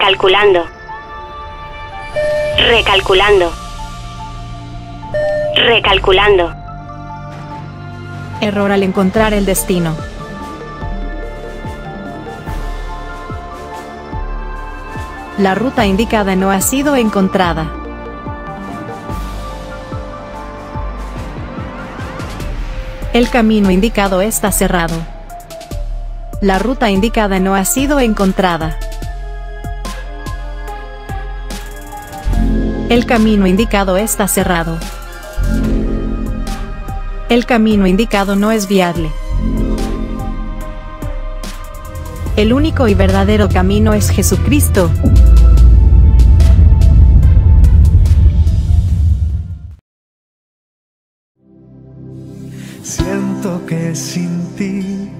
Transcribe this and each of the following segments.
Recalculando. Recalculando. Recalculando. Error al encontrar el destino. La ruta indicada no ha sido encontrada. El camino indicado está cerrado. La ruta indicada no ha sido encontrada. El camino indicado está cerrado. El camino indicado no es viable. El único y verdadero camino es Jesucristo. Siento que sin ti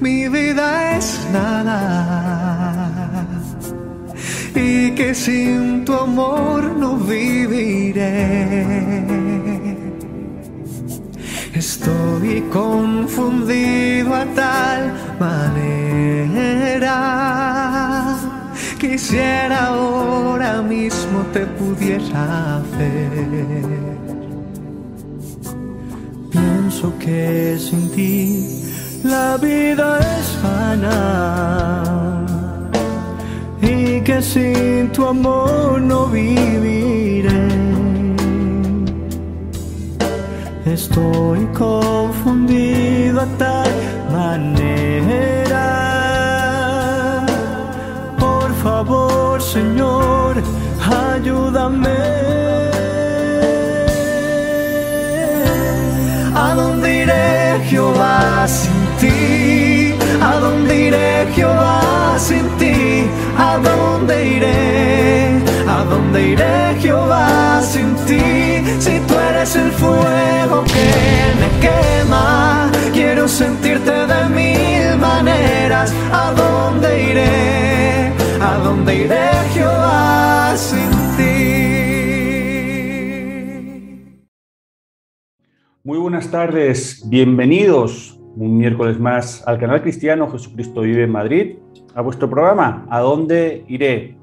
mi vida es nada y que sin tu amor no viviré. Estoy confundido a tal manera. Quisiera ahora mismo te pudiera ver. Pienso que sin ti la vida es vana y que sin tu amor no viviré. Estoy confundido a tal manera. Por favor, Señor, ayúdame. ¿A dónde iré, Jehová, sin ti? ¿A dónde iré, Jehová, sin ti? ¿A dónde iré? ¿A dónde iré, Jehová, sin ti? Si tú eres el fuego que me quema, quiero sentirte de mil maneras. ¿A dónde iré? ¿A dónde iré, Jehová, sin ti? Muy buenas tardes, bienvenidos un miércoles más al canal cristiano Jesucristo Vive en Madrid, a vuestro programa ¿A dónde iré?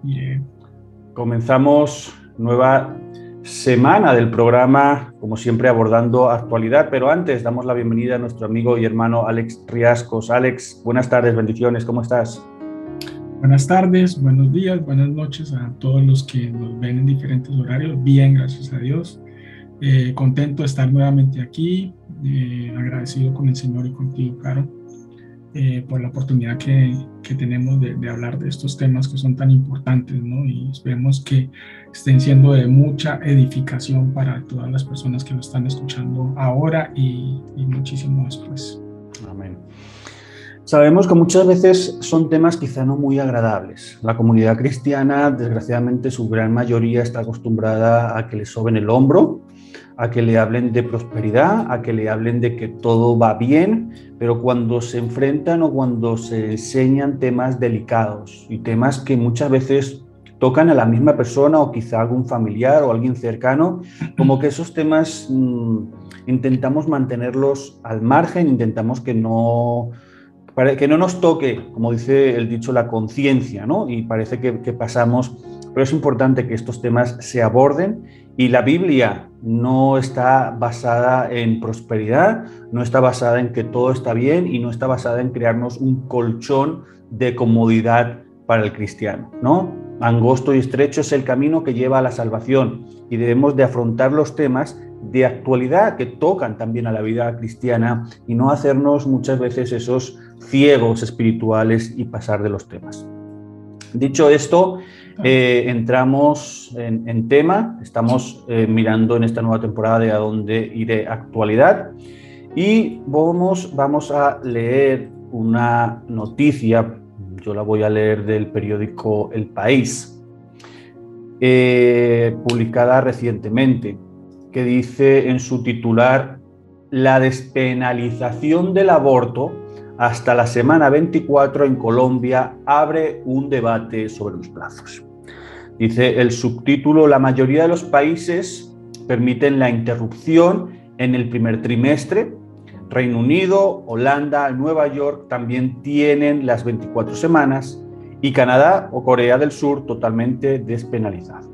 Comenzamos nueva semana del programa, como siempre abordando actualidad, pero antes damos la bienvenida a nuestro amigo y hermano Alex Riascos. Alex, buenas tardes, bendiciones, ¿cómo estás? Buenas tardes, buenos días, buenas noches a todos los que nos ven en diferentes horarios. Bien, gracias a Dios. Contento de estar nuevamente aquí, agradecido con el Señor y contigo, Caro, por la oportunidad que tenemos de hablar de estos temas que son tan importantes, ¿no? Y esperemos que estén siendo de mucha edificación para todas las personas que lo están escuchando ahora y muchísimo después. Amén. Sabemos que muchas veces son temas quizá no muy agradables. La comunidad cristiana, desgraciadamente, su gran mayoría está acostumbrada a que le soben el hombro, a que le hablen de prosperidad, a que le hablen de que todo va bien, pero cuando se enfrentan o cuando se enseñan temas delicados y temas que muchas veces tocan a la misma persona o quizá algún familiar o alguien cercano, como que esos temas intentamos mantenerlos al margen, intentamos que no nos toque, como dice el dicho, la conciencia, ¿no? Y parece que pasamos, pero es importante que estos temas se aborden. Y la Biblia no está basada en prosperidad, no está basada en que todo está bien y no está basada en crearnos un colchón de comodidad para el cristiano, ¿no? Angosto y estrecho es el camino que lleva a la salvación y debemos de afrontar los temas de actualidad que tocan también a la vida cristiana y no hacernos muchas veces esos ciegos espirituales y pasar de los temas. Dicho esto, entramos en tema, estamos mirando en esta nueva temporada de A dónde iré actualidad y vamos a leer una noticia, yo la voy a leer del periódico El País, publicada recientemente, que dice en su titular: la despenalización del aborto hasta la semana 24 en Colombia abre un debate sobre los plazos. Dice el subtítulo: la mayoría de los países permiten la interrupción en el primer trimestre. Reino Unido, Holanda, Nueva York también tienen las 24 semanas y Canadá o Corea del Sur totalmente despenalizado.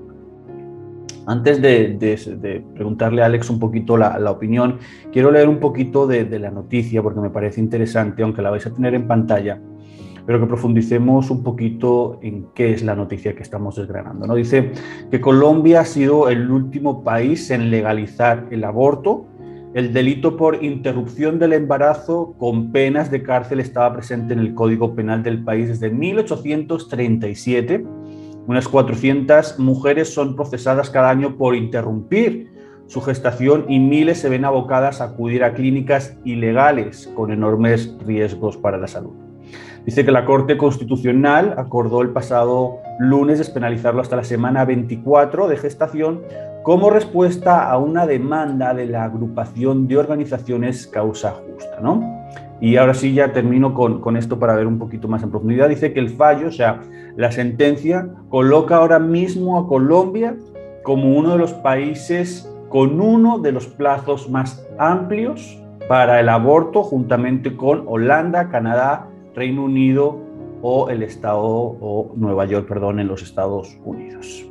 Antes de preguntarle a Alex un poquito la opinión, quiero leer un poquito de la noticia porque me parece interesante, aunque la vais a tener en pantalla, pero que profundicemos un poquito en qué es la noticia que estamos desgranando, ¿no? Dice que Colombia ha sido el último país en legalizar el aborto. El delito por interrupción del embarazo con penas de cárcel estaba presente en el Código Penal del país desde 1837. Unas 400 mujeres son procesadas cada año por interrumpir su gestación y miles se ven abocadas a acudir a clínicas ilegales con enormes riesgos para la salud. Dice que la Corte Constitucional acordó el pasado lunes despenalizarlo hasta la semana 24 de gestación como respuesta a una demanda de la agrupación de organizaciones Causa Justa, ¿no? Y ahora sí ya termino con esto para ver un poquito más en profundidad. Dice que el fallo, o sea, la sentencia, coloca ahora mismo a Colombia como uno de los países con uno de los plazos más amplios para el aborto, juntamente con Holanda, Canadá, Reino Unido o el estado, o Nueva York, perdón, en los Estados Unidos.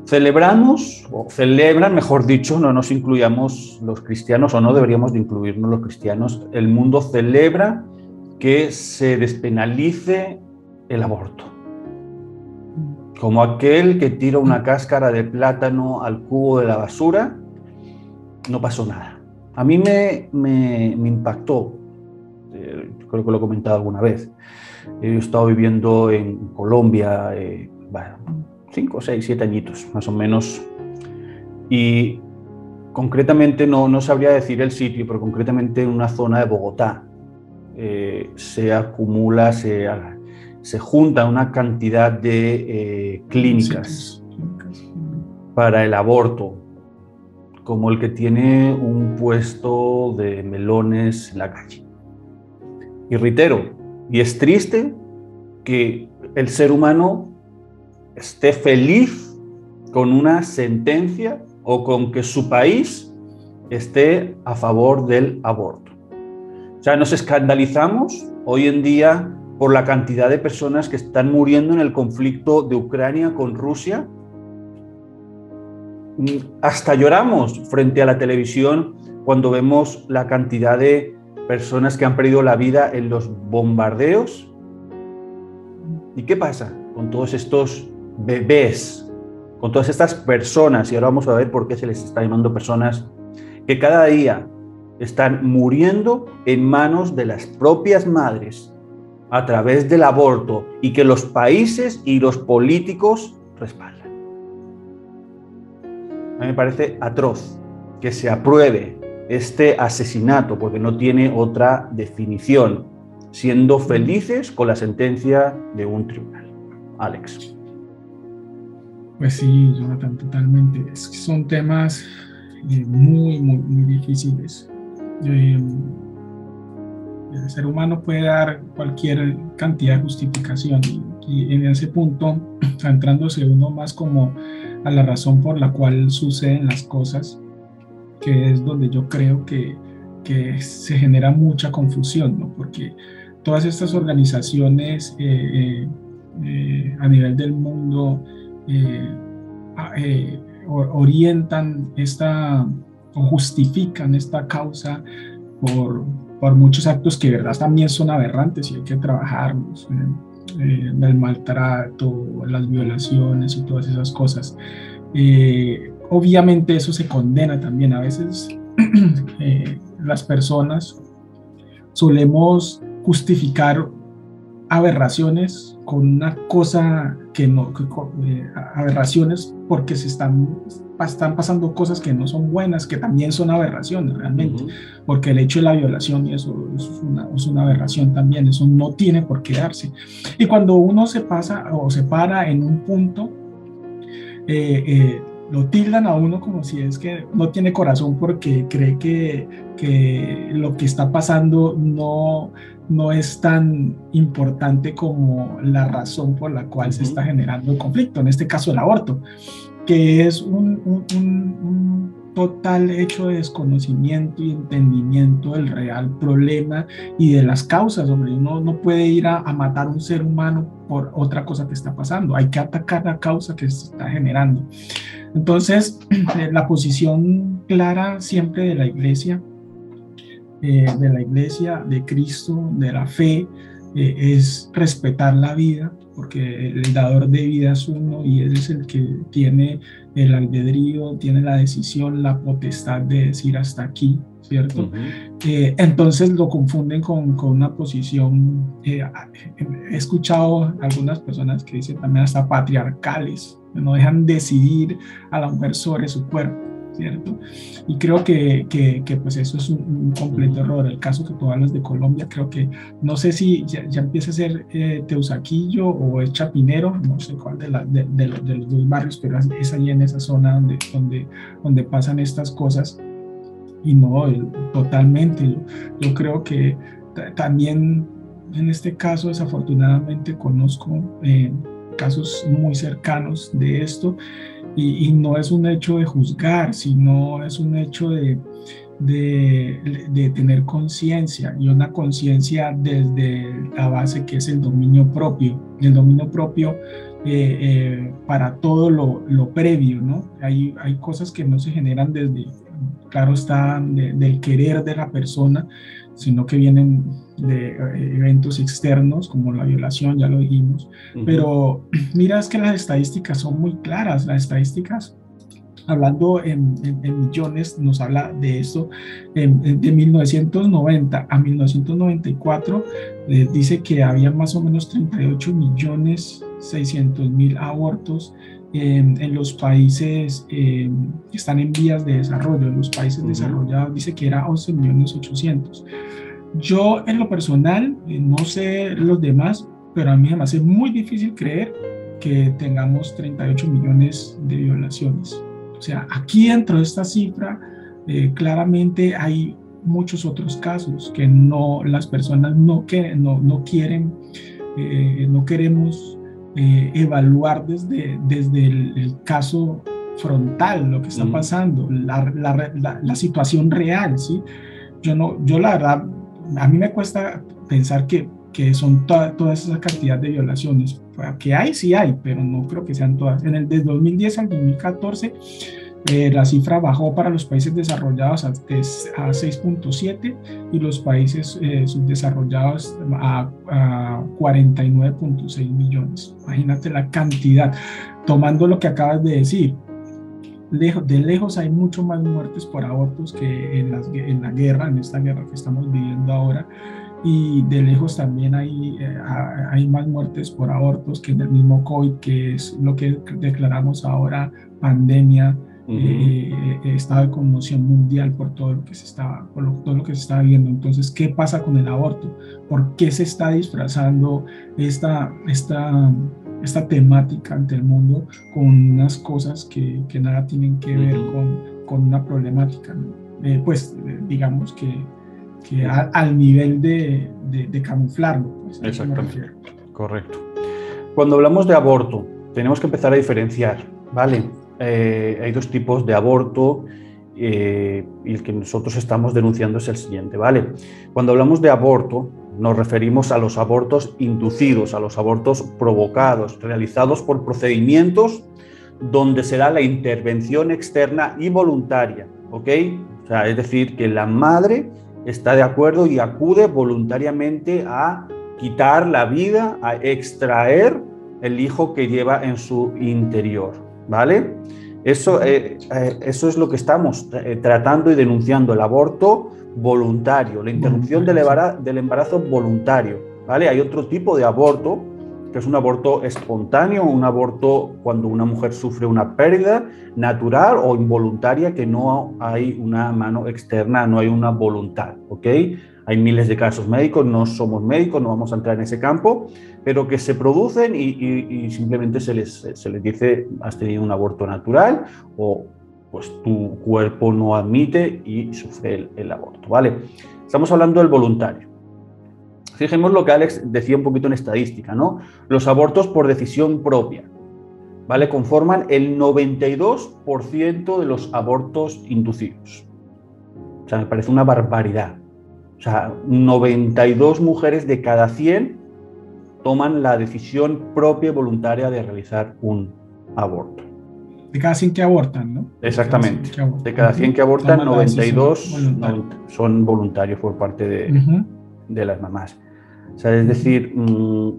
Celebramos, o celebran, mejor dicho, no nos incluyamos los cristianos, o no deberíamos de incluirnos los cristianos, el mundo celebra que se despenalice el aborto. Como aquel que tira una cáscara de plátano al cubo de la basura, no pasó nada. A mí me impactó, creo que lo he comentado alguna vez. He estado viviendo en Colombia, 5, 6, 7 añitos, más o menos. Y concretamente, no sabría decir el sitio, pero concretamente en una zona de Bogotá se acumula, se junta una cantidad de clínicas para el aborto, como el que tiene un puesto de melones en la calle. Y reitero, y es triste que el ser humano esté feliz con una sentencia o con que su país esté a favor del aborto. O sea, nos escandalizamos hoy en día por la cantidad de personas que están muriendo en el conflicto de Ucrania con Rusia. Hasta lloramos frente a la televisión cuando vemos la cantidad de personas que han perdido la vida en los bombardeos. ¿Y qué pasa con todos estos bebés, con todas estas personas? Y ahora vamos a ver por qué se les está llamando personas que cada día están muriendo en manos de las propias madres a través del aborto y que los países y los políticos respaldan. A mí me parece atroz que se apruebe este asesinato, porque no tiene otra definición, siendo felices con la sentencia de un tribunal. Alex. Pues sí, Jonathan, totalmente. Es que son temas muy difícilis. El ser humano puede dar cualquier cantidad de justificación y en ese punto, centrándose uno más como a la razón por la cual suceden las cosas, que es donde yo creo que se genera mucha confusión, ¿no? Porque todas estas organizaciones a nivel del mundo orientan o justifican esta causa por muchos actos que de verdad también son aberrantes y hay que trabajarlos, el maltrato, las violaciones y todas esas cosas. Obviamente eso se condena también. A veces las personas solemos justificar aberraciones con una cosa que no, aberraciones porque están pasando cosas que no son buenas, que también son aberraciones realmente, porque el hecho de la violación y eso es una aberración también, eso no tiene por qué darse. Y cuando uno se pasa o se para en un punto, lo tildan a uno como si es que no tiene corazón porque cree que lo que está pasando no es tan importante como la razón por la cual se está generando el conflicto, en este caso el aborto, que es un total hecho de desconocimiento y entendimiento del real problema y de las causas. Hombre, uno no puede ir a matar a un ser humano por otra cosa que está pasando. Hay que atacar la causa que se está generando. Entonces, la posición clara siempre de la iglesia, de Cristo, de la fe, es respetar la vida, porque el dador de vida es uno y él es el que tiene el albedrío, tiene la decisión, la potestad de decir hasta aquí, ¿cierto? Entonces lo confunden con una posición, he escuchado algunas personas que dicen también hasta patriarcales, que no dejan decidir a la mujer sobre su cuerpo, ¿cierto? Y creo que pues eso es un completo error. El caso que tú hablas de Colombia, creo que, no sé si ya empieza a ser Teusaquillo o es Chapinero, no sé cuál de los dos barrios, pero es ahí en esa zona donde pasan estas cosas. Y no, totalmente, yo creo que también en este caso desafortunadamente conozco casos muy cercanos de esto. Y no es un hecho de juzgar, sino es un hecho de tener conciencia, y una conciencia desde la base que es el dominio propio. El dominio propio para todo lo previo, ¿no? Hay cosas que no se generan desde, claro está, del querer de la persona, sino que vienen de eventos externos como la violación, ya lo dijimos. Pero mira, es que las estadísticas son muy claras. Las estadísticas, hablando en millones, nos habla de esto. De 1990 a 1994 dice que había más o menos 38.600.000 abortos en los países que están en vías de desarrollo. En los países desarrollados dice que era 11.800.000. Yo en lo personal, no sé los demás, pero a mí me hace muy difícil creer que tengamos 38 millones de violaciones. O sea, aquí dentro de esta cifra claramente hay muchos otros casos que las personas no quieren, no queremos evaluar desde el caso frontal, lo que está pasando, la situación real, ¿sí? Yo la verdad, a mí me cuesta pensar que son toda esa cantidad de violaciones. Que hay, sí hay, pero no creo que sean todas. Desde 2010 al 2014, la cifra bajó para los países desarrollados a 6.7 y los países subdesarrollados a 49.6 millones. Imagínate la cantidad. Tomando lo que acabas de decir, de lejos hay mucho más muertes por abortos que en esta guerra que estamos viviendo ahora. Y de lejos también hay más muertes por abortos que en el mismo COVID, que es lo que declaramos ahora pandemia, estado de conmoción mundial por todo lo que se está viendo. Entonces, ¿qué pasa con el aborto? ¿Por qué se está disfrazando esta temática ante el mundo con unas cosas que nada tienen que ver con una problemática, ¿no? Digamos que al nivel de camuflarlo. Pues, exactamente, correcto. Cuando hablamos de aborto, tenemos que empezar a diferenciar, ¿vale? Hay dos tipos de aborto y el que nosotros estamos denunciando es el siguiente, ¿vale? Cuando hablamos de aborto, nos referimos a los abortos inducidos, a los abortos provocados, realizados por procedimientos donde se da la intervención externa y voluntaria, ¿ok? O sea, es decir, que la madre está de acuerdo y acude voluntariamente a quitar la vida, a extraer el hijo que lleva en su interior, ¿vale? Eso es lo que estamos tratando y denunciando, el aborto voluntario, la interrupción del embarazo voluntario, ¿vale? Hay otro tipo de aborto, que es un aborto espontáneo, un aborto cuando una mujer sufre una pérdida natural o involuntaria, que no hay una mano externa, no hay una voluntad, ¿ok? Hay miles de casos médicos, no somos médicos, no vamos a entrar en ese campo, pero que se producen y simplemente se les dice: has tenido un aborto natural o pues tu cuerpo no admite y sufre el aborto, ¿vale? Estamos hablando del voluntario. Fijemos lo que Alex decía un poquito en estadística, ¿no? Los abortos por decisión propia. ¿vale? Conforman el 92% de los abortos inducidos. O sea, me parece una barbaridad. O sea, 92 mujeres de cada 100 toman la decisión propia y voluntaria de realizar un aborto. De cada 100 que abortan, ¿no? Exactamente. De cada 100 que abortan, 92 son voluntarios por parte de las mamás. O sea, es decir,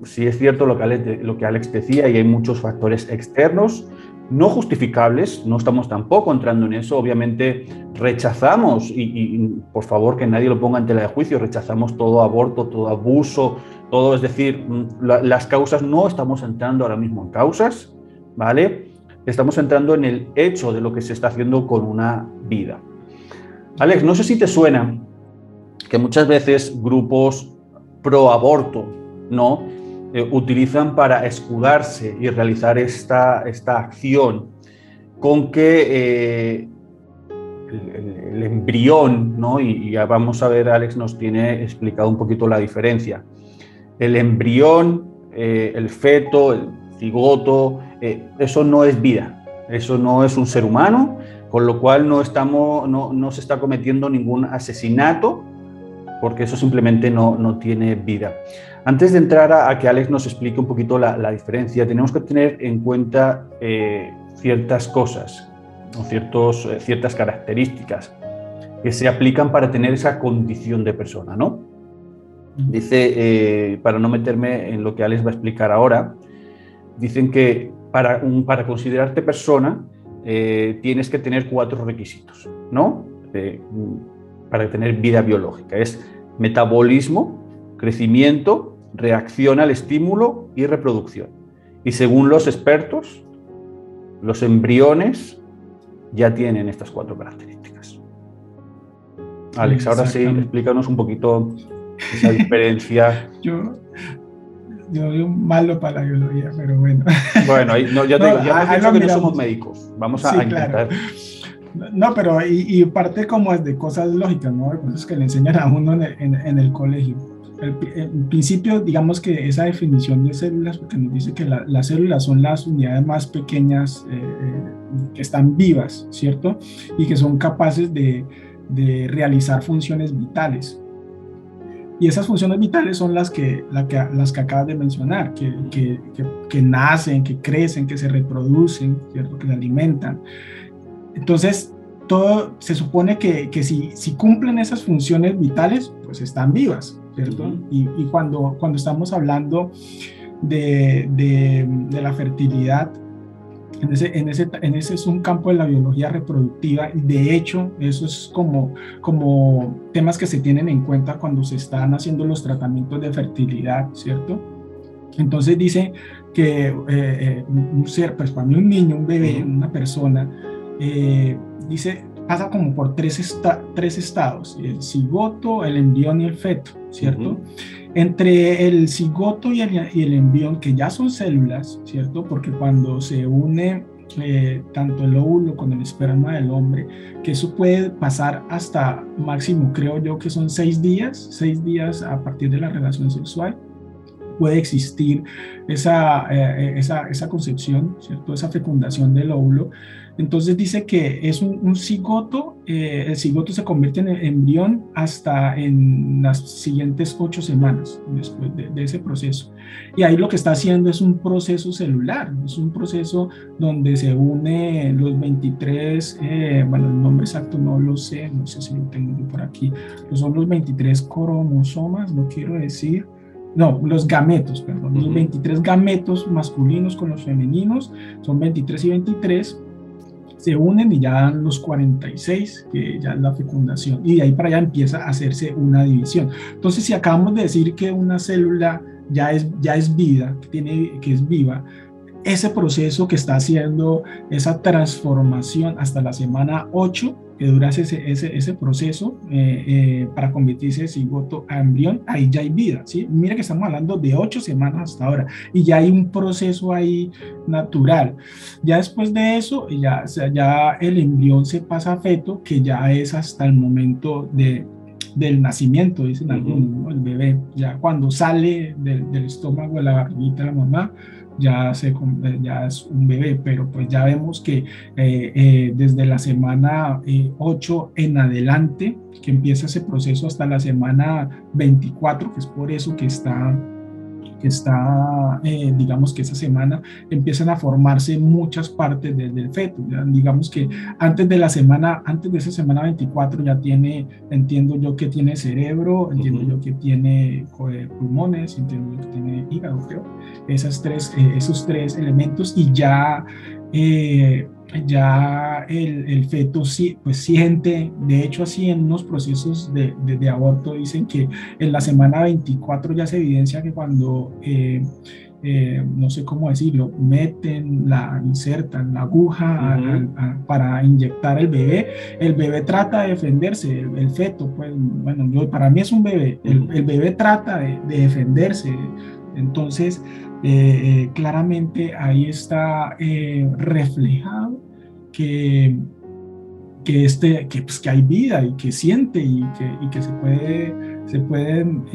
sí es cierto lo que Alex decía, y hay muchos factores externos no justificables, no estamos tampoco entrando en eso, obviamente rechazamos, y por favor que nadie lo ponga en tela de juicio, rechazamos todo aborto, todo abuso, todo, es decir, las causas, no estamos entrando ahora mismo en causas, ¿vale? Estamos entrando en el hecho de lo que se está haciendo con una vida. Alex, no sé si te suena que muchas veces grupos pro aborto, ¿no?, utilizan para escudarse y realizar esta acción con que el embrión, ¿no?, y ya vamos a ver, Alex nos tiene explicado un poquito la diferencia. El embrión, el feto, el cigoto, eso no es vida, eso no es un ser humano, con lo cual no se está cometiendo ningún asesinato, porque eso simplemente no tiene vida. Antes de entrar a que Alex nos explique un poquito la diferencia, tenemos que tener en cuenta ciertas cosas, o ciertas características que se aplican para tener esa condición de persona, ¿no? Dice, para no meterme en lo que Alex va a explicar ahora, dicen que para considerarte persona tienes que tener 4 requisitos, ¿no? Para tener vida biológica. Es metabolismo, crecimiento, reacción al estímulo y reproducción. Y según los expertos, los embriones ya tienen estas 4 características. Alex, ahora sí, explícanos un poquito esa diferencia. Yo soy malo para la biología, pero bueno. Bueno, ya te digo, ya hemos dicho que no somos médicos. Vamos a intentar. Claro. No, pero y parte como es de cosas lógicas, ¿no? De cosas que le enseñan a uno en el colegio. En principio, digamos que esa definición de células, porque nos dice que las células son las unidades más pequeñas que están vivas, ¿cierto? Y que son capaces de realizar funciones vitales. Y esas funciones vitales son las que acabas de mencionar, que nacen, que crecen, que se reproducen, ¿cierto? Que se alimentan. Entonces, todo se supone que si cumplen esas funciones vitales, pues están vivas, ¿cierto? Y cuando estamos hablando de la fertilidad, en ese es un campo de la biología reproductiva, y de hecho eso es como temas que se tienen en cuenta cuando se están haciendo los tratamientos de fertilidad, ¿cierto? Entonces dice que un ser, pues para mí un niño, un bebé, una persona, pasa como por tres estados: el cigoto, el embrión y el feto, ¿cierto? Entre el cigoto y el embrión, que ya son células, ¿cierto? Porque cuando se une tanto el óvulo con el esperma del hombre, que eso puede pasar hasta máximo, creo yo, que son 6 días a partir de la relación sexual, puede existir esa concepción, ¿cierto? Esa fecundación del óvulo. Entonces dice que es un cigoto, el cigoto se convierte en embrión hasta en las siguientes 8 semanas después de ese proceso. Y ahí lo que está haciendo es un proceso celular, es un proceso donde se une los 23, bueno, el nombre exacto no lo sé, no sé si lo tengo yo por aquí, pero son los 23 cromosomas, no quiero decir. No, los gametos, perdón, los 23 gametos masculinos con los femeninos, son 23 y 23, se unen y ya dan los 46, que ya es la fecundación, y de ahí para allá empieza a hacerse una división. Entonces, si acabamos de decir que una célula ya es vida, que es viva, ese proceso que está haciendo esa transformación hasta la semana 8, que dura ese proceso para convertirse de cigoto a embrión, ahí ya hay vida, ¿sí? Mira que estamos hablando de 8 semanas hasta ahora, y ya hay un proceso ahí natural. Ya después de eso, ya el embrión se pasa a feto, que ya es hasta el momento del nacimiento, dicen algunos, ¿no? El bebé, ya cuando sale del estómago de la barriguita de la mamá, ya es un bebé, pero pues ya vemos que desde la semana 8 en adelante, que empieza ese proceso hasta la semana 24, que es por eso que está digamos que esa semana empiezan a formarse muchas partes del feto. ¿Ya? Digamos que antes de esa semana 24 ya entiendo yo que tiene cerebro, entiendo yo que tiene pulmones, entiendo yo que tiene hígado, creo. Esos tres elementos y ya el feto pues siente, de hecho así en unos procesos de aborto dicen que en la semana 24 ya se evidencia que cuando, no sé cómo decirlo, insertan la aguja para inyectar el bebé trata de defenderse, el feto, pues bueno, para mí es un bebé, el bebé trata de defenderse, entonces claramente ahí está reflejado que hay vida y que siente y que se pueden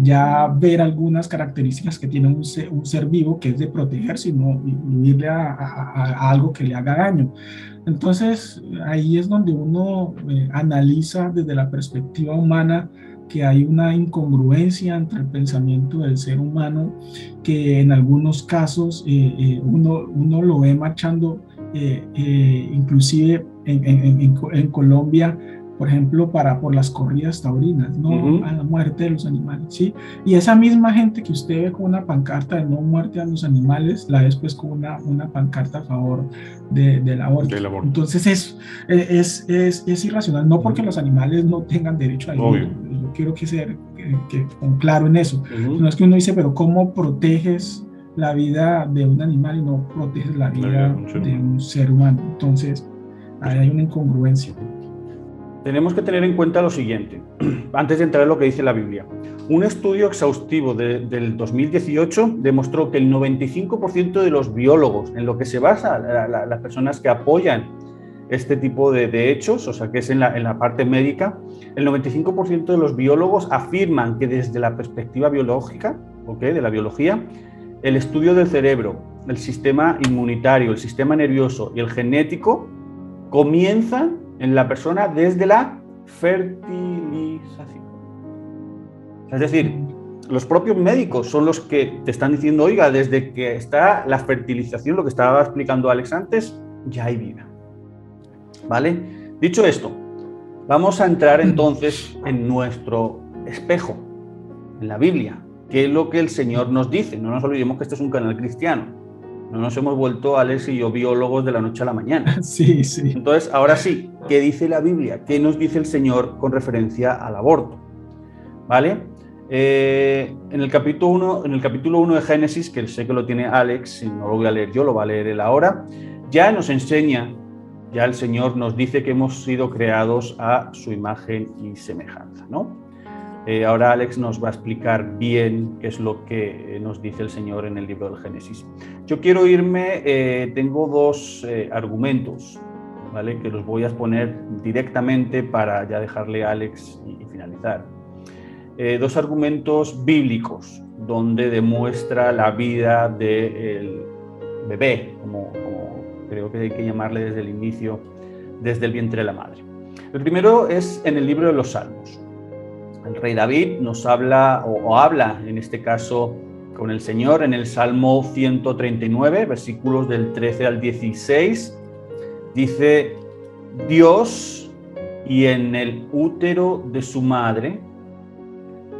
ya ver algunas características que tiene un ser vivo, que es de protegerse y no irle a algo que le haga daño. Entonces ahí es donde uno analiza desde la perspectiva humana que hay una incongruencia entre el pensamiento del ser humano, que en algunos casos uno lo ve marchando, inclusive en Colombia, por ejemplo, por las corridas taurinas, no a la muerte de los animales, ¿sí? Y esa misma gente que usted ve con una pancarta de no muerte a los animales, la ves pues con una pancarta a favor del aborto. Entonces es irracional, no porque los animales no tengan derecho a vivir, yo quiero que ser claro en eso, no es que uno dice, pero ¿cómo proteges la vida de un animal y no proteges la vida de un ser humano? Entonces ahí hay una incongruencia. Tenemos que tener en cuenta lo siguiente, antes de entrar en lo que dice la Biblia. Un estudio exhaustivo del 2018 demostró que el 95% de los biólogos, en lo que se basa las personas que apoyan este tipo de hechos, o sea, que es en la parte médica, el 95% de los biólogos afirman que desde la perspectiva biológica, de la biología, el estudio del cerebro, el sistema inmunitario, el sistema nervioso y el genético comienzan en la persona desde la fertilización. Es decir, los propios médicos son los que te están diciendo, oiga, desde que está la fertilización, lo que estaba explicando Alex antes, ya hay vida. ¿Vale? Dicho esto, vamos a entrar entonces en nuestro espejo, en la Biblia, que es lo que el Señor nos dice. No nos olvidemos que este es un canal cristiano. No nos hemos vuelto, Alex y yo, biólogos de la noche a la mañana. Sí, sí. Entonces, ahora sí, ¿qué dice la Biblia? ¿Qué nos dice el Señor con referencia al aborto? ¿Vale? En el capítulo 1 de Génesis, que sé que lo tiene Alex, y no lo voy a leer yo, lo va a leer él ahora, ya nos enseña, ya el Señor nos dice que hemos sido creados a su imagen y semejanza, ¿no? Ahora Alex nos va a explicar bien qué es lo que nos dice el Señor en el libro del Génesis. Yo quiero irme, tengo dos argumentos, ¿vale? Que los voy a exponer directamente para ya dejarle a Alex y finalizar. Dos argumentos bíblicos donde demuestra la vida del bebé, como creo que hay que llamarle desde el inicio, desde el vientre de la madre. El primero es en el libro de los Salmos. El rey David nos habla, o habla en este caso con el Señor, en el Salmo 139, versículos del 13 al 16, dice: Dios, y en el útero de su madre,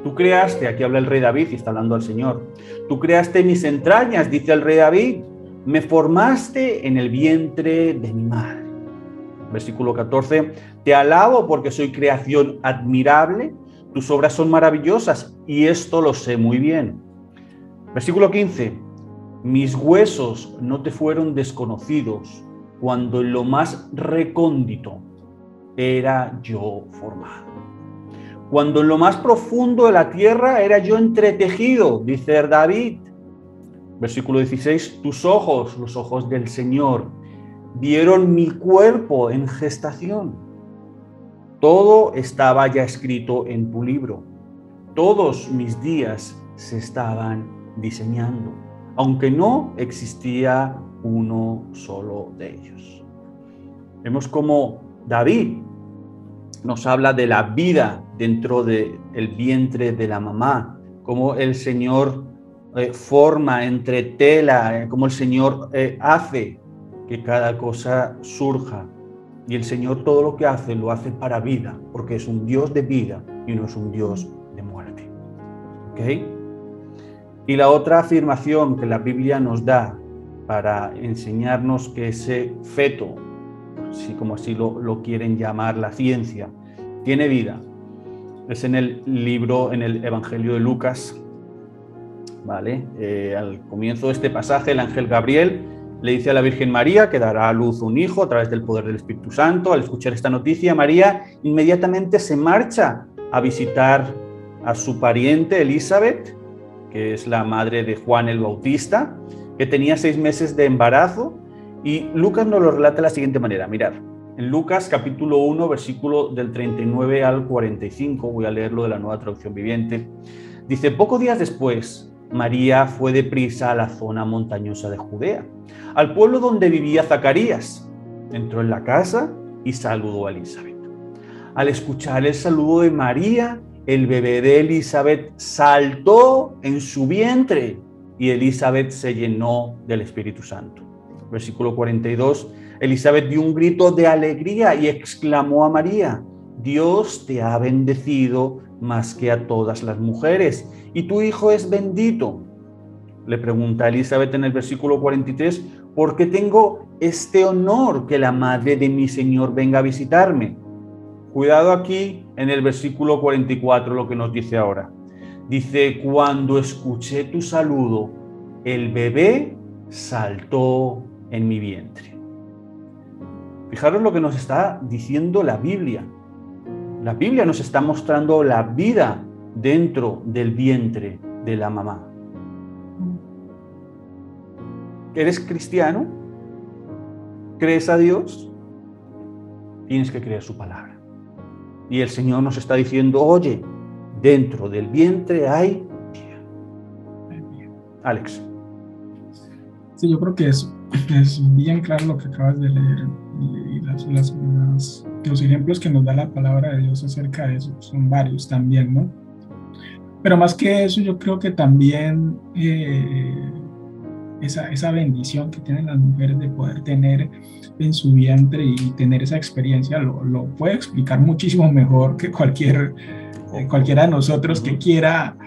tú creaste, aquí habla el rey David y está hablando al Señor, tú creaste mis entrañas, dice el rey David, me formaste en el vientre de mi madre. Versículo 14, te alabo porque soy creación admirable, tus obras son maravillosas y esto lo sé muy bien. Versículo 15, mis huesos no te fueron desconocidos cuando en lo más recóndito era yo formado. Cuando en lo más profundo de la tierra era yo entretejido, dice David. Versículo 16, tus ojos, los ojos del Señor, vieron mi cuerpo en gestación. Todo estaba ya escrito en tu libro. Todos mis días se estaban diseñando aunque no existía uno solo de ellos. Vemos cómo David nos habla de la vida dentro del vientre de la mamá, cómo el Señor forma entre tela, cómo el Señor hace que cada cosa surja. Y el Señor todo lo que hace, lo hace para vida, porque es un Dios de vida y no es un Dios de muerte. ¿Ok? Y la otra afirmación que la Biblia nos da para enseñarnos que ese feto, así como así lo quieren llamar la ciencia, tiene vida, es en el libro, en el Evangelio de Lucas, ¿vale? Al comienzo de este pasaje, el ángel Gabriel le dice a la Virgen María que dará a luz un hijo a través del poder del Espíritu Santo. Al escuchar esta noticia, María inmediatamente se marcha a visitar a su pariente Elizabeth, que es la madre de Juan el Bautista, que tenía 6 meses de embarazo, y Lucas nos lo relata de la siguiente manera. Mirad, en Lucas capítulo 1, versículo del 39 al 45, voy a leerlo de la Nueva Traducción Viviente, dice: pocos días después, María fue deprisa a la zona montañosa de Judea, al pueblo donde vivía Zacarías. Entró en la casa y saludó a Elizabeth. Al escuchar el saludo de María, el bebé de Elizabeth saltó en su vientre y Elizabeth se llenó del Espíritu Santo. Versículo 42, Elizabeth dio un grito de alegría y exclamó a María: Dios te ha bendecido más que a todas las mujeres, y tu hijo es bendito. Le pregunta a Elizabeth en el versículo 43, ¿por qué tengo este honor que la madre de mi Señor venga a visitarme? Cuidado aquí en el versículo 44, lo que nos dice ahora. Dice: cuando escuché tu saludo, el bebé saltó en mi vientre. Fijaros lo que nos está diciendo la Biblia. La Biblia nos está mostrando la vida dentro del vientre de la mamá. ¿Eres cristiano? ¿Crees a Dios? Tienes que creer su palabra. Y el Señor nos está diciendo: oye, dentro del vientre hay vida. Alex. Sí, yo creo que es bien claro lo que acabas de leer, y los ejemplos que nos da la palabra de Dios acerca de eso son varios también, ¿no? Pero más que eso, yo creo que también esa bendición que tienen las mujeres de poder tener en su vientre y tener esa experiencia lo puede explicar muchísimo mejor que cualquiera de nosotros que quiera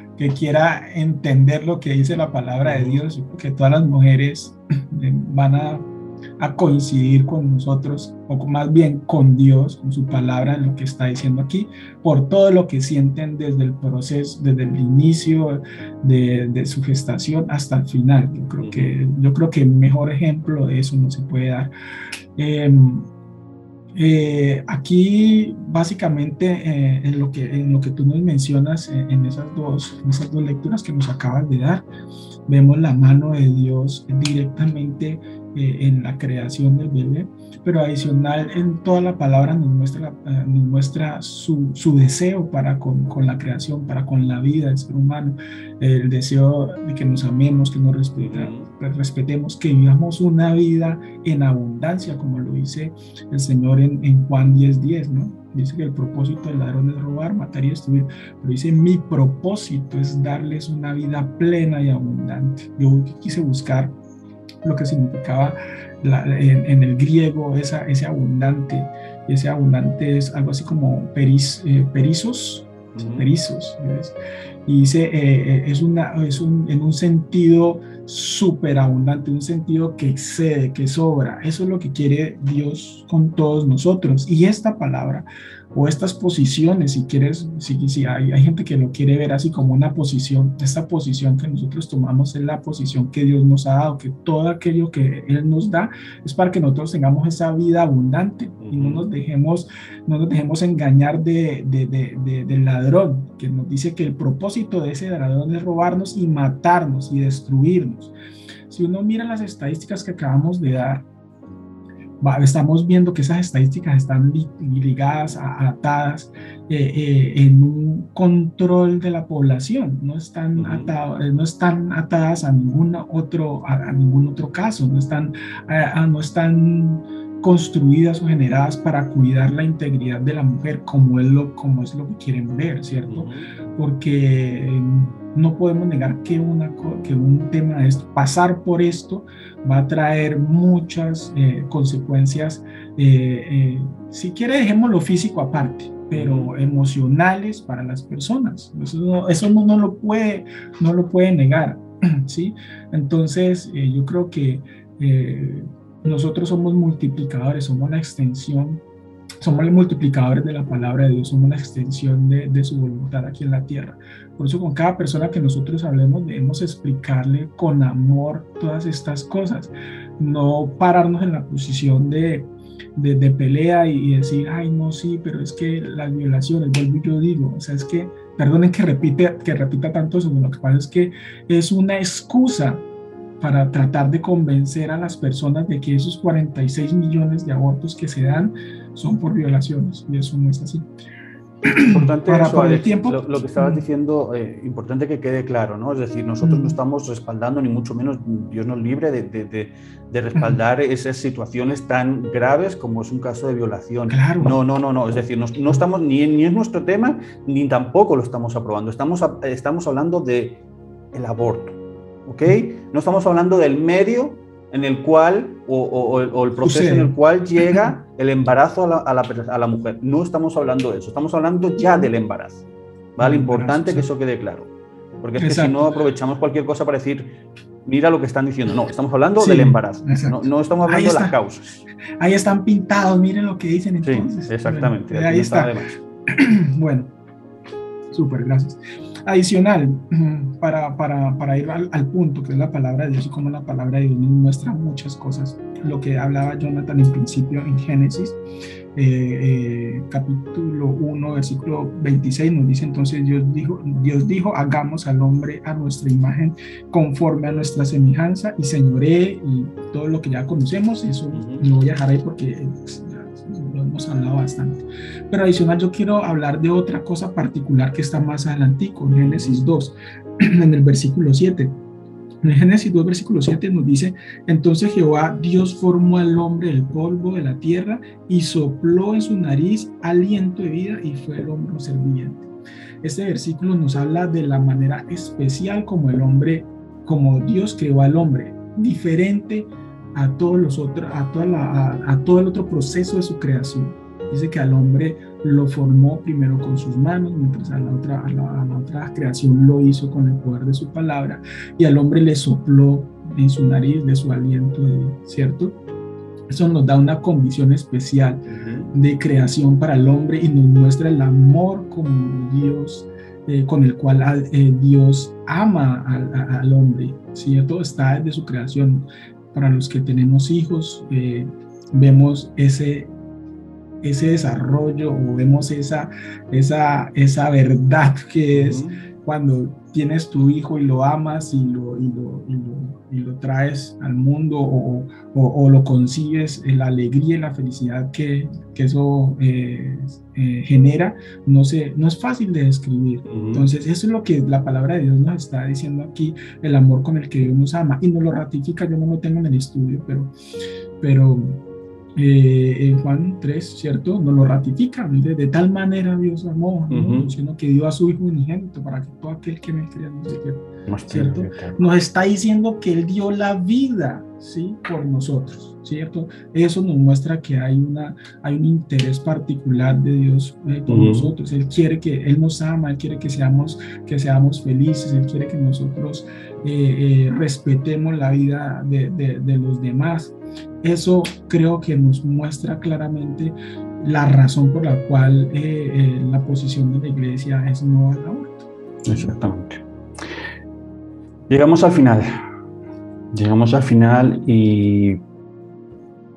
entender lo que dice la palabra de Dios, porque todas las mujeres van a coincidir con nosotros, o más bien con Dios, con su palabra, en lo que está diciendo aquí, por todo lo que sienten desde el proceso, desde el inicio de su gestación hasta el final. Yo creo que mejor ejemplo de eso no se puede dar. Aquí básicamente en lo que tú nos mencionas, en esas dos lecturas que nos acabas de dar, vemos la mano de Dios directamente en la creación del bebé, pero adicional en toda la palabra nos muestra su deseo para con la creación, para con la vida del ser humano, el deseo de que nos amemos, que nos respetemos, que vivamos una vida en abundancia, como lo dice el Señor en Juan 10:10, ¿no? Dice que el propósito del ladrón es robar, matar y destruir, pero dice: mi propósito es darles una vida plena y abundante. Yo quise buscar lo que significaba en el griego ese abundante. Ese abundante es algo así como perizos, ¿ves? Y dice en un sentido súper abundante, un sentido que excede, que sobra. Eso es lo que quiere Dios con todos nosotros. Y esta palabra o estas posiciones, si quieres, si hay gente que lo quiere ver así como una posición, esta posición que nosotros tomamos es la posición que Dios nos ha dado, que todo aquello que Él nos da es para que nosotros tengamos esa vida abundante y no nos dejemos engañar del ladrón, que nos dice que el propósito de ese ladrón es robarnos y matarnos y destruirnos. Si uno mira las estadísticas que acabamos de dar, estamos viendo que esas estadísticas están ligadas, atadas en un control de la población, no están atadas a ningún otro caso, no están construidas o generadas para cuidar la integridad de la mujer como es lo que quieren ver, ¿cierto? Porque no podemos negar que un tema de esto, pasar por esto, va a traer muchas consecuencias, si quiere dejemos lo físico aparte, pero emocionales para las personas. Eso no lo puede negar, ¿sí? Entonces, yo creo que nosotros somos multiplicadores, somos los multiplicadores de la palabra de Dios, somos la extensión de su voluntad aquí en la tierra. Por eso con cada persona que nosotros hablemos debemos explicarle con amor todas estas cosas, no pararnos en la posición de pelea y decir, ay no, sí, pero es que las violaciones, vuelvo y yo digo, o sea, es que, perdonen que repita tanto eso, lo que pasa es que es una excusa para tratar de convencer a las personas de que esos 46 millones de abortos que se dan son por violaciones, y eso no es así. Importante eso, Alex, lo que estabas diciendo, importante que quede claro, ¿no? Es decir, nosotros no estamos respaldando, ni mucho menos, Dios nos libre de respaldar esas situaciones tan graves como es un caso de violación. Claro. No, es decir, no estamos, ni es nuestro tema, ni tampoco lo estamos aprobando, estamos hablando del aborto, ¿ok? No estamos hablando del medio en el cual, o el proceso en el cual llega el embarazo a la mujer. No estamos hablando de eso, estamos hablando ya del embarazo, ¿vale? Importante que eso quede claro, porque es que si no aprovechamos cualquier cosa para decir, mira lo que están diciendo. No, estamos hablando del embarazo, no estamos hablando de las causas. Ahí están pintados, miren lo que dicen entonces. Sí, exactamente. Bueno, ahí está. Bueno, súper, gracias. Adicional, para ir al punto, que es la palabra de Dios, y como la palabra de Dios nos muestra muchas cosas. Lo que hablaba Jonathan en principio en Génesis, capítulo 1, versículo 26, nos dice entonces, Dios dijo, hagamos al hombre a nuestra imagen, conforme a nuestra semejanza, y señoree, y todo lo que ya conocemos, eso lo voy a dejar ahí porque lo hemos hablado bastante. Pero adicional, yo quiero hablar de otra cosa particular que está más adelantico, en Génesis 2, en el versículo 7. En Génesis 2, versículo 7 nos dice, entonces Jehová Dios formó al hombre del polvo de la tierra y sopló en su nariz aliento de vida, y fue el hombre un ser viviente. Este versículo nos habla de la manera especial como Dios creó al hombre, diferente a todos los otros, a todo el otro proceso de su creación. Dice que al hombre lo formó primero con sus manos, mientras a la otra creación lo hizo con el poder de su palabra, y al hombre le sopló en su nariz de su aliento de vida, ¿cierto? Eso nos da una condición especial de creación para el hombre y nos muestra el amor como Dios, con el cual Dios ama al hombre, ¿cierto? Está desde su creación. Para los que tenemos hijos, vemos ese desarrollo, o vemos esa verdad que es cuando tienes tu hijo y lo amas y lo traes al mundo, o lo concibes, la alegría y la felicidad que eso genera, no es fácil de describir. Entonces eso es lo que la palabra de Dios nos está diciendo aquí, el amor con el que Dios nos ama, y nos lo ratifica. Yo no lo tengo en el estudio, pero en Juan 3, ¿cierto? Nos lo ratifica, de tal manera Dios amó, ¿no? Sino que dio a su Hijo unigénito para que todo aquel que me crea no se pierda, ¿cierto? Nos está diciendo que Él dio la vida, ¿sí? Por nosotros, ¿cierto? Eso nos muestra que hay un interés particular de Dios por nosotros. Él quiere Él nos ama, Él quiere que seamos felices, Él quiere que nosotros respetemos la vida de los demás. Eso creo que nos muestra claramente la razón por la cual la posición de la iglesia es no al aborto. Exactamente. Llegamos al final y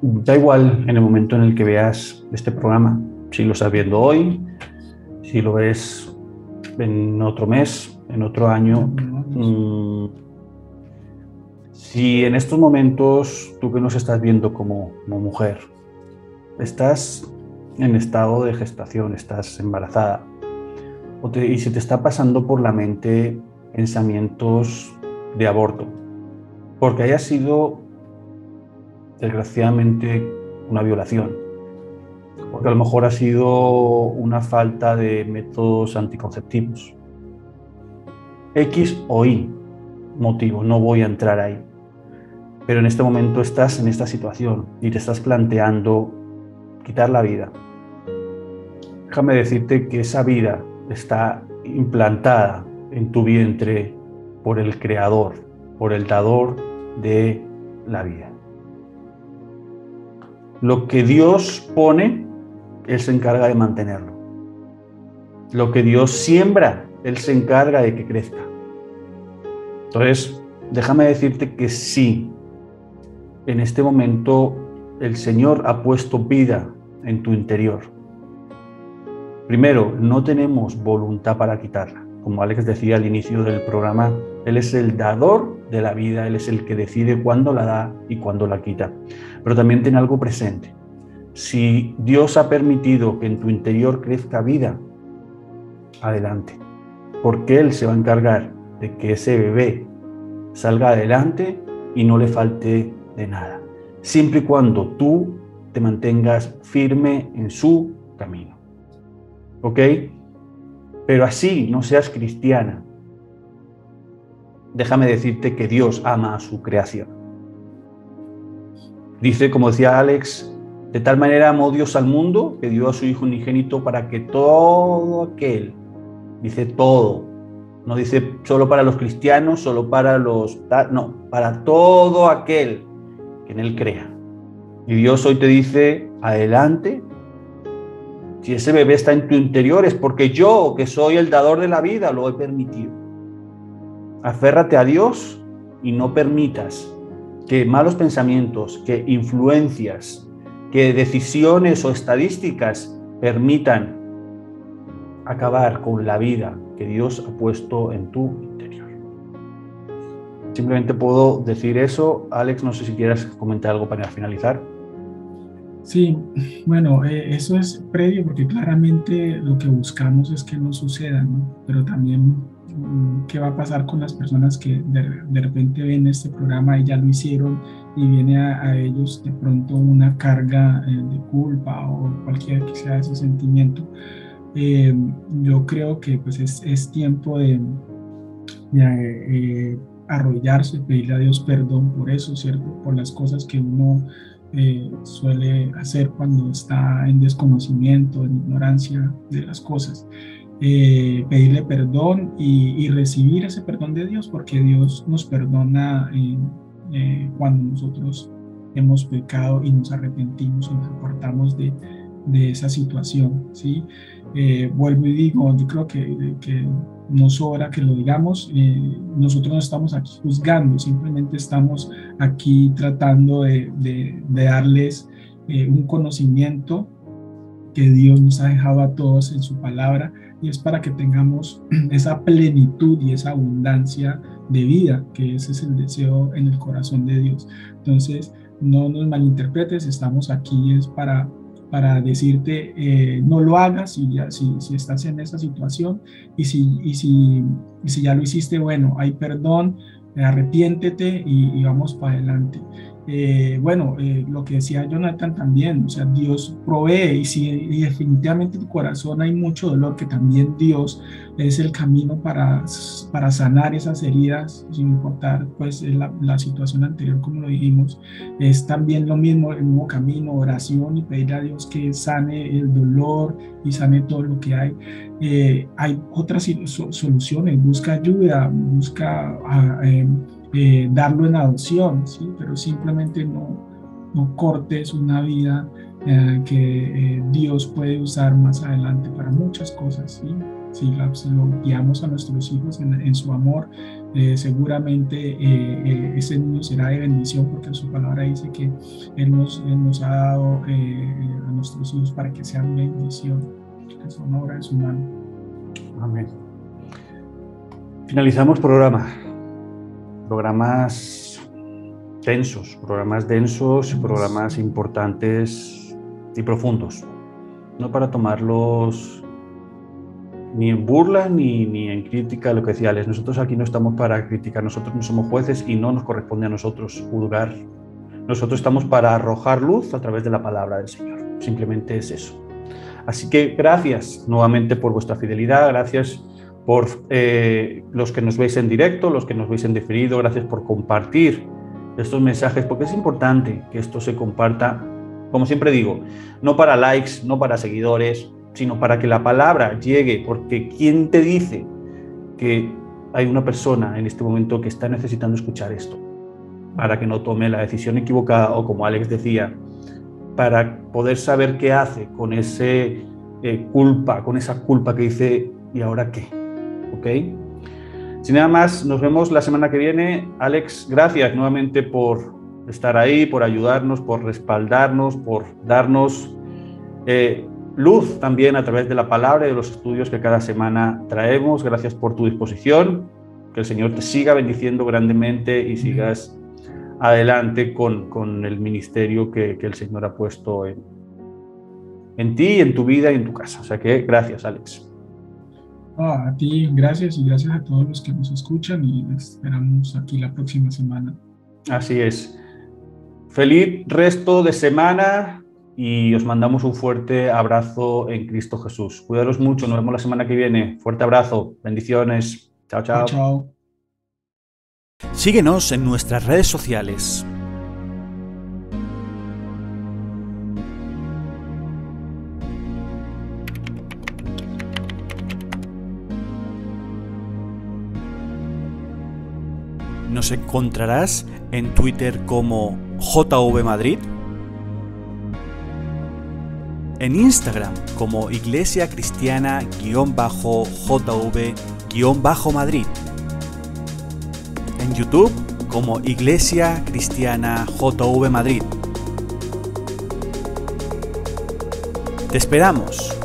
da igual en el momento en el que veas este programa, si lo estás viendo hoy, si lo ves en otro mes, en otro año. Si en estos momentos tú que nos estás viendo como mujer, estás en estado de gestación, estás embarazada, y se te está pasando por la mente pensamientos de aborto, porque haya sido desgraciadamente una violación, porque a lo mejor ha sido una falta de métodos anticonceptivos, X o Y motivo, no voy a entrar ahí, pero en este momento estás en esta situación y te estás planteando quitar la vida. Déjame decirte que esa vida está implantada en tu vientre por el Creador, por el dador de la vida. Lo que Dios pone, Él se encarga de mantenerlo. Lo que Dios siembra, Él se encarga de que crezca. Entonces, déjame decirte que sí, en este momento el Señor ha puesto vida en tu interior. Primero, no tenemos voluntad para quitarla. Como Alex decía al inicio del programa, Él es el dador de la vida, Él es el que decide cuándo la da y cuándo la quita. Pero también ten algo presente. Si Dios ha permitido que en tu interior crezca vida, adelante. Porque Él se va a encargar de que ese bebé salga adelante y no le falte de nada. Siempre y cuando tú te mantengas firme en su camino. ¿Ok? Pero así no seas cristiana. Déjame decirte que Dios ama a su creación. Dice, como decía Alex, de tal manera amó Dios al mundo que dio a su Hijo unigénito para que todo aquel, dice todo, no dice solo para los cristianos, solo para los... No, para todo aquel que en Él crea. Y Dios hoy te dice, adelante. Si ese bebé está en tu interior es porque yo, que soy el dador de la vida, lo he permitido. Aférrate a Dios y no permitas que malos pensamientos, que influencias, que decisiones o estadísticas permitan acabar con la vida que Dios ha puesto en tu interior. Simplemente puedo decir eso. Alex, no sé si quieres comentar algo para finalizar. Sí, bueno, eso es previo porque claramente lo que buscamos es que no suceda, ¿no? Pero también qué va a pasar con las personas que de repente ven este programa y ya lo hicieron y viene a ellos de pronto una carga de culpa o cualquier que sea ese sentimiento. Yo creo que pues es tiempo de arrodillarse, pedirle a Dios perdón por eso, ¿cierto? Por las cosas que uno suele hacer cuando está en desconocimiento, en ignorancia de las cosas. Pedirle perdón y recibir ese perdón de Dios, porque Dios nos perdona cuando nosotros hemos pecado y nos arrepentimos y nos apartamos de esa situación, ¿sí? Vuelvo y digo, yo creo que no sobra que lo digamos. Nosotros no estamos aquí juzgando, simplemente estamos aquí tratando de darles un conocimiento que Dios nos ha dejado a todos en su palabra, y es para que tengamos esa plenitud y esa abundancia de vida, que ese es el deseo en el corazón de Dios. Entonces, no nos malinterpretes, estamos aquí es para decirte no lo hagas si estás en esa situación, y si ya lo hiciste, bueno, hay perdón, arrepiéntete y vamos para adelante. Lo que decía Jonathan también, o sea, Dios provee, y definitivamente en tu corazón hay mucho dolor, que también Dios es el camino para sanar esas heridas, sin importar pues la situación anterior, como lo dijimos. Es también lo mismo, el mismo camino, oración y pedir a Dios que sane el dolor y sane todo lo que hay. Hay otras soluciones, busca ayuda, busca darlo en adopción, ¿sí? Pero simplemente no cortes una vida que Dios puede usar más adelante para muchas cosas, ¿sí? Si lo guiamos a nuestros hijos en su amor, seguramente ese niño será de bendición, porque su palabra dice que Él nos ha dado a nuestros hijos para que sean bendición, que son obra de su mano. Amén. Finalizamos programas densos, programas importantes y profundos, no para tomarlos ni en burla ni en crítica, lo que decía Alex. Nosotros aquí no estamos para criticar, nosotros no somos jueces y no nos corresponde a nosotros juzgar. Nosotros estamos para arrojar luz a través de la palabra del Señor. Simplemente es eso. Así que gracias nuevamente por vuestra fidelidad, gracias por los que nos veis en directo, los que nos veis en diferido, gracias por compartir estos mensajes, porque es importante que esto se comparta, como siempre digo, no para likes, no para seguidores, sino para que la palabra llegue, porque ¿quién te dice que hay una persona en este momento que está necesitando escuchar esto? Para que no tome la decisión equivocada o, como Alex decía, para poder saber qué hace con ese con esa culpa que dice, ¿y ahora qué? ¿Ok? Sin nada más, nos vemos la semana que viene. Alex, gracias nuevamente por estar ahí, por ayudarnos, por respaldarnos, por darnos luz también a través de la palabra y de los estudios que cada semana traemos. Gracias por tu disposición. Que el Señor te siga bendiciendo grandemente y sigas adelante con el ministerio que el Señor ha puesto en ti, en tu vida y en tu casa. O sea que gracias, Alex. A ti, gracias, y gracias a todos los que nos escuchan, y les esperamos aquí la próxima semana. Así es. Feliz resto de semana y os mandamos un fuerte abrazo en Cristo Jesús. Cuidaros mucho, nos vemos la semana que viene. Fuerte abrazo, bendiciones. Chao, chao. Chao. Síguenos en nuestras redes sociales. Nos encontrarás en Twitter como JV Madrid, en Instagram como Iglesia Cristiana_JV_Madrid, en YouTube como Iglesia Cristiana JV Madrid. Te esperamos.